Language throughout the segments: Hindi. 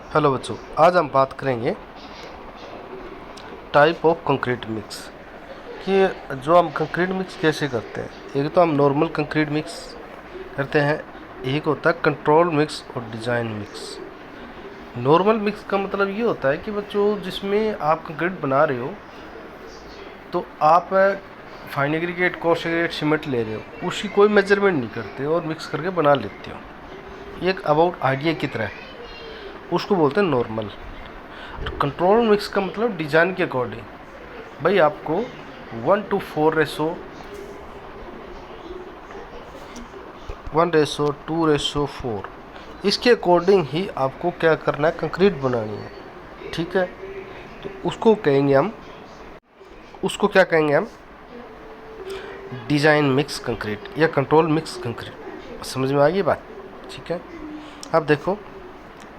हेलो बच्चों, आज हम बात करेंगे टाइप ऑफ कंक्रीट मिक्स कि जो हम कंक्रीट मिक्स कैसे करते हैं। एक तो हम नॉर्मल कंक्रीट मिक्स करते हैं, एक होता है कंट्रोल मिक्स और डिज़ाइन मिक्स। नॉर्मल मिक्स का मतलब ये होता है कि बच्चों जिसमें आप कंक्रीट बना रहे हो तो आप fine aggregate, coarse aggregate, cement ले रहे हो, उसकी कोई मेजरमेंट नहीं करते और मिक्स करके बना लेते हो। एक अबाउट आइडिया की तरह, उसको बोलते हैं नॉर्मल। कंट्रोल मिक्स का मतलब डिज़ाइन के अकॉर्डिंग, भाई आपको 1:4 1:2:4 इसके अकॉर्डिंग ही आपको क्या करना है, कंक्रीट बनानी है। ठीक है, तो उसको क्या कहेंगे हम डिज़ाइन मिक्स कंक्रीट या कंट्रोल मिक्स कंक्रीट। समझ में आ गई बात? ठीक है, अब देखो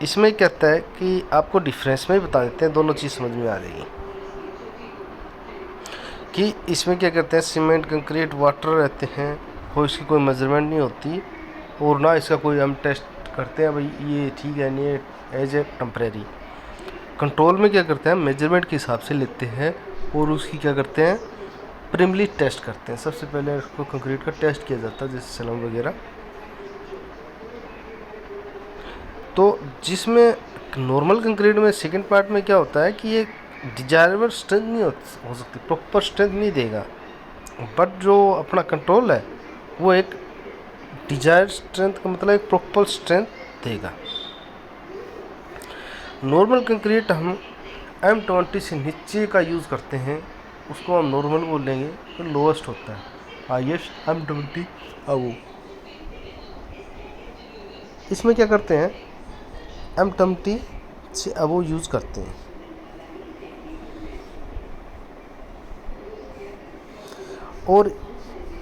इसमें क्या कहता है कि आपको डिफरेंस में ही बता देते हैं, दोनों चीज़ समझ में आ जाएगी। कि इसमें क्या करते हैं, सीमेंट कंक्रीट वाटर रहते हैं और इसकी कोई मेजरमेंट नहीं होती और ना इसका कोई हम टेस्ट करते हैं भाई ये ठीक है नहीं है, एज ए टेम्परेरी। कंट्रोल में क्या करते हैं, मेजरमेंट के हिसाब से लेते हैं और उसकी क्या करते हैं, प्रिमली टेस्ट करते हैं। सबसे पहले उसको कंक्रीट का टेस्ट किया जाता है, जैसे सलाम वगैरह। तो जिसमें नॉर्मल कंक्रीट में सेकंड पार्ट में क्या होता है कि ये डिजायरेबल स्ट्रेंथ नहीं हो सकती, प्रॉपर स्ट्रेंथ नहीं देगा, बट जो अपना कंट्रोल है वो एक डिजायर स्ट्रेंथ का मतलब एक प्रॉपर स्ट्रेंथ देगा। नॉर्मल कंक्रीट हम M20 से नीचे का यूज़ करते हैं, उसको हम नॉर्मल बोलेंगे, तो लोएस्ट होता है। हाईएस्ट M20 वो इसमें क्या करते हैं, M20 से वो यूज़ करते हैं। और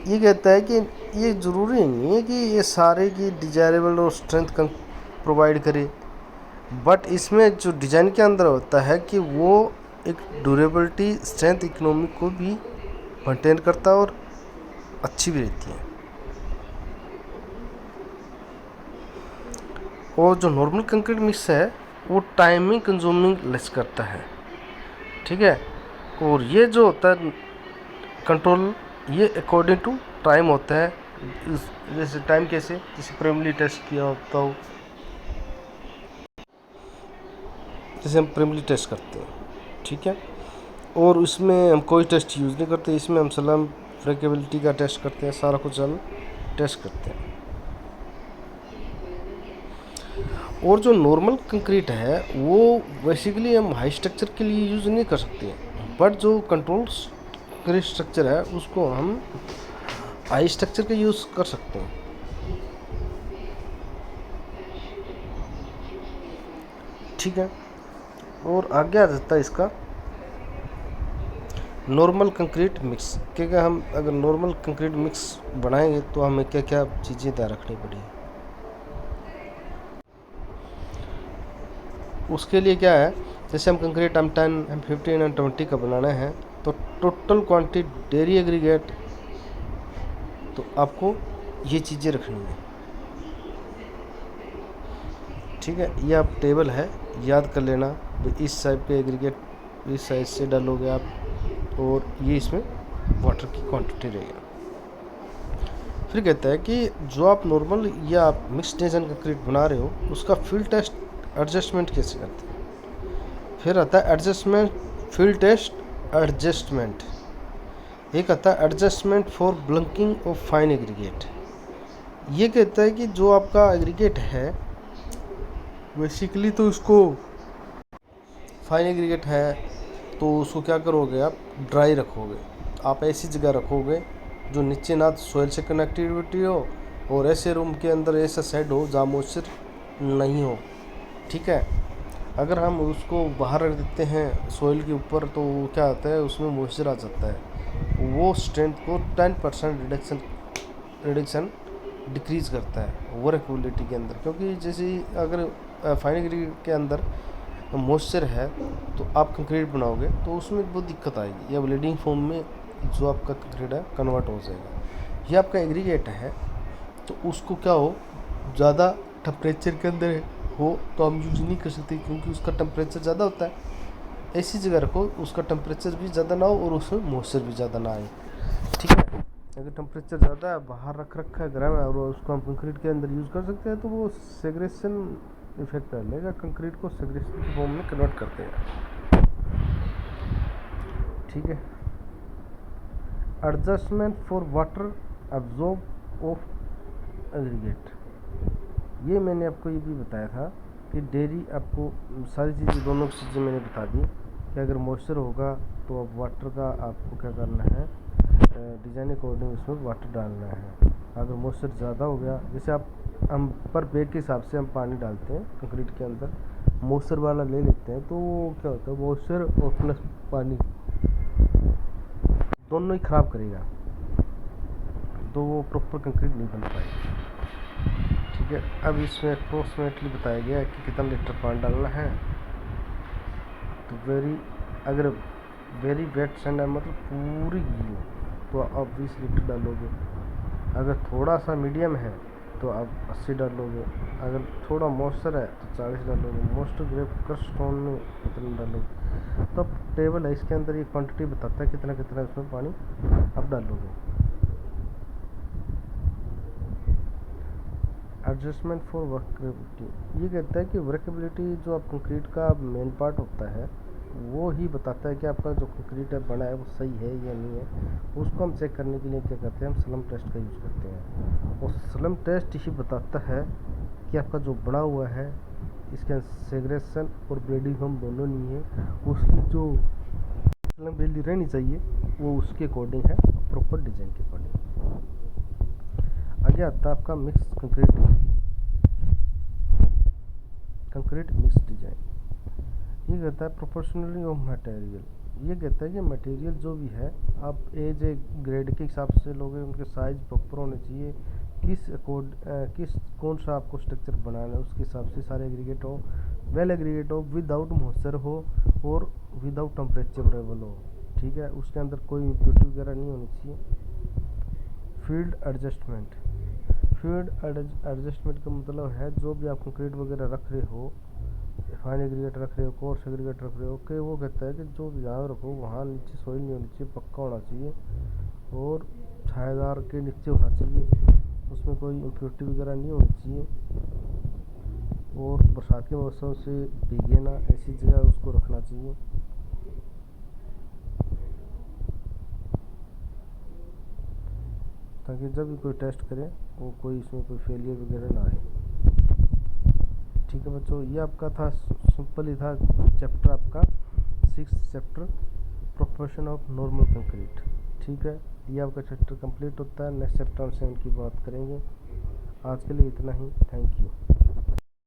ये कहता है कि ये ज़रूरी नहीं है कि ये सारे की डिजायरेबल और स्ट्रेंथ प्रोवाइड करे, बट इसमें जो डिज़ाइन के अंदर होता है कि वो एक ड्यूरेबिलिटी, स्ट्रेंथ, इकोनॉमी को भी मेंटेन करता है और अच्छी भी रहती है। और जो नॉर्मल कंक्रीट मिक्स है वो टाइमिंग कंज्यूमिंग लेस करता है। ठीक है, और ये जो होता है कंट्रोल, ये अकॉर्डिंग टू टाइम होता है। जैसे टाइम कैसे, जैसे प्राइमरी टेस्ट किया होता हो, जैसे हम प्राइमरी टेस्ट करते हैं। ठीक है, और इसमें हम कोई टेस्ट यूज़ नहीं करते, इसमें हम सलाम फ्रेकेबिलिटी का टेस्ट करते हैं, सारा कुछ हम टेस्ट करते हैं। और जो नॉर्मल कंक्रीट है वो बेसिकली हम हाई स्ट्रक्चर के लिए यूज़ नहीं कर सकते, बट जो कंट्रोल कंक्रीट स्ट्रक्चर है उसको हम हाई स्ट्रक्चर के यूज़ कर सकते हैं। ठीक है, और आगे आ जाता है इसका नॉर्मल कंक्रीट मिक्स। क्योंकि हम अगर नॉर्मल कंक्रीट मिक्स बनाएंगे तो हमें क्या क्या चीज़ें ध्यान रखनी पड़ेगी। उसके लिए क्या है, जैसे हम कंक्रीट M10, M15, M20 का बनाना है तो टोटल क्वांटिटी डेयरी एग्रीगेट, तो आपको ये चीज़ें रखनी है। ठीक है, ये आप टेबल है, याद कर लेना। इस टाइप के एग्रीगेट इस साइज से डालोगे आप, और ये इसमें वाटर की क्वांटिटी रहेगी। फिर कहता है कि जो आप नॉर्मल या आप मिक्स डिज़ाइन कंक्रीट बना रहे हो उसका फील्ड टेस्ट एडजस्टमेंट कैसे करते हैं। फिर आता है एडजस्टमेंट, फील्ड टेस्ट एडजस्टमेंट। एक आता है adjustment for blanking off fine aggregate. ये कहता है कि जो आपका एग्रीगेट है बेसिकली, तो उसको फाइन एग्रीगेट है तो उसको क्या करोगे, आप ड्राई रखोगे। आप ऐसी जगह रखोगे जो नीचे ना सोइल से कनेक्टिविटी हो और ऐसे रूम के अंदर ऐसा सेट हो जहाँ मॉइस्चर नहीं हो। ठीक है, अगर हम उसको बाहर रख देते हैं सोइल के ऊपर तो क्या होता है, उसमें मॉइस्चर आ जाता है, वो स्ट्रेंथ को 10% रिडक्शन डिक्रीज़ करता है वर्कबिलिटी के अंदर। क्योंकि जैसे अगर फाइन एग्रीगेट के अंदर मॉइस्चर है तो आप कंक्रीट बनाओगे तो उसमें बहुत दिक्कत आएगी, या ब्लीडिंग फॉर्म में जो आपका कंक्रीट है कन्वर्ट हो जाएगा। ये आपका एग्रीगेट है तो उसको क्या हो, ज़्यादा टेम्परेचर के अंदर हो तो हम यूज नहीं कर सकते, क्योंकि उसका टेम्परेचर ज़्यादा होता है। ऐसी जगह रखो उसका टेम्परेचर भी ज़्यादा ना हो और उसमें मॉइस्चर भी ज़्यादा ना आए, ठीक है। अगर टेम्परेचर ज़्यादा है, बाहर रख रखा है गर्म है और उसको हम कंक्रीट के अंदर यूज़ कर सकते हैं, तो वो सेग्रेशन इफेक्ट डालेगा, कंक्रीट को सेग्रेशन की फॉर्म में कन्वर्ट करते हैं, ठीक है। Adjustment for water absorb of aggregate, ये मैंने आपको ये भी बताया था कि डेयरी आपको सारी चीज़ें, दोनों चीज़ें मैंने बता दी कि अगर मॉइस्चर होगा तो अब वाटर का आपको क्या करना है, डिज़ाइन अकॉर्डिंग उसमें वाटर डालना है। अगर मॉइस्चर ज़्यादा हो गया, जैसे हम पर बैग के हिसाब से हम पानी डालते हैं कंक्रीट के अंदर, मॉइस्चर वाला ले लेते हैं, तो वो क्या होता है, मॉइस्चर और प्लस पानी दोनों ही ख़राब करेगा, तो वो प्रॉपर कंक्रीट नहीं बन पाएगी, ठीक है। अब इसमें अप्रोक्सीमेटली बताया गया है कि कितना लीटर पानी डालना है। तो अगर वेरी वेट सैंड है, मतलब पूरी गीली है, तो आप 20 लीटर डालोगे। अगर थोड़ा सा मीडियम है तो आप 80 डालोगे। अगर थोड़ा मॉइस्चर है तो 40 डालोगे। मोस्ट ग्रेप क्रश स्टोन में कितना डालोगे। तो अब टेबल है, इसके अंदर ये क्वांटिटी बताता है कितना कितना इसमें पानी आप डालोगे। एडजस्टमेंट फॉर वर्केबिलिटी, ये कहता है कि वर्केबिलिटी जो आप कंक्रीट का मेन पार्ट होता है, वो ही बताता है कि आपका जो कंक्रीट है बना है वो सही है या नहीं है। उसको हम चेक करने के लिए क्या करते हैं, हम स्लम टेस्ट का यूज़ करते हैं। और स्लम टेस्ट ही बताता है कि आपका जो बना हुआ है इसके सेग्रेशन और ब्लेडिंग हम दोनों नहीं है, उसकी जो स्लम वैल्यू रहनी चाहिए वो उसके अकॉर्डिंग है, प्रॉपर डिज़ाइन के अकॉर्डिंग। आगे आता है आपका मिक्स कंक्रीट मिक्स डिजाइन। ये कहता है प्रोपोर्शनली ऑफ मटेरियल, ये कहता है कि मटेरियल जो भी है आप एज ए ग्रेड के हिसाब से लोगे, उनके साइज प्रॉपर होने चाहिए, किस कौन सा आपको स्ट्रक्चर बनाना है उसके हिसाब से सारे एग्रीगेट हो, वेल एग्रीगेट हो, विदाउट मॉइस्चर हो और विदाउट टेम्परेचरेबल हो, ठीक है। उसके अंदर कोई इम्प्योरिटी वगैरह नहीं होनी चाहिए। फील्ड एडजस्टमेंट का मतलब है जो भी आप कंक्रीट वगैरह रख रहे हो, फाइन एग्रीगेट रख रहे हो, कोर्स एग्रीगेट रख रहे हो, कि वो कहता है कि जो भी जहाँ रखो वहाँ नीचे सोइल नहीं होनी चाहिए, पक्का होना चाहिए और छायादार के नीचे होना चाहिए, उसमें कोई इम्प्योरिटी वगैरह नहीं होनी चाहिए और बरसात के मौसम से भीगे ना, ऐसी जगह उसको रखना चाहिए। ताकि जब भी कोई टेस्ट करे वो कोई इसमें कोई फेलियर वगैरह ना आए, ठीक है बच्चों। ये आपका था, सिंपल ही था चैप्टर आपका 6 chapter proportion of normal concrete, ठीक है। ये आपका चैप्टर कंप्लीट होता है। नेक्स्ट चैप्टर हम 7 की बात करेंगे। आज के लिए इतना ही, थैंक यू।